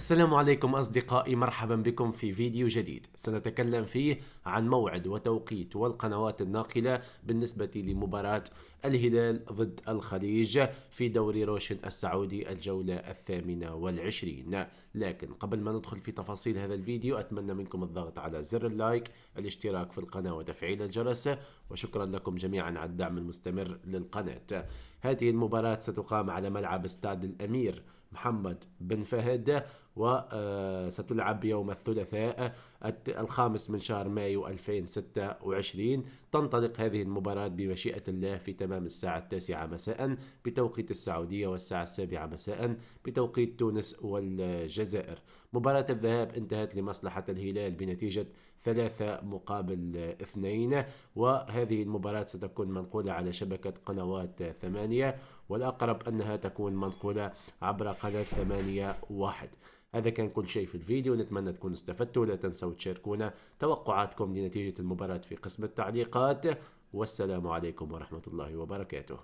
السلام عليكم أصدقائي، مرحبا بكم في فيديو جديد سنتكلم فيه عن موعد وتوقيت والقنوات الناقلة بالنسبة لمباراة الهلال ضد الخليج في دوري روشن السعودي الجولة 28. لكن قبل ما ندخل في تفاصيل هذا الفيديو أتمنى منكم الضغط على زر اللايك، الاشتراك في القناة وتفعيل الجرس، وشكرا لكم جميعا على الدعم المستمر للقناة. هذه المباراة ستقام على ملعب استاد الأمير محمد بن فهد، وستلعب يوم الثلاثاء 5 من شهر مايو 2026. تنطلق هذه المباراة بمشيئة الله في تمام الساعة 9 مساء بتوقيت السعودية، والساعة 7 مساء بتوقيت تونس والجزائر. مباراة الذهاب انتهت لمصلحة الهلال بنتيجة 3-2، وهذه المباراة ستكون منقولة على شبكة قنوات 8، والأقرب أنها تكون منقولة عبر قناة 8 1. هذا كان كل شيء في الفيديو، نتمنى تكونوا استفدتوا. لا تنسوا تشاركونا توقعاتكم لنتيجة المباراة في قسم التعليقات، والسلام عليكم ورحمة الله وبركاته.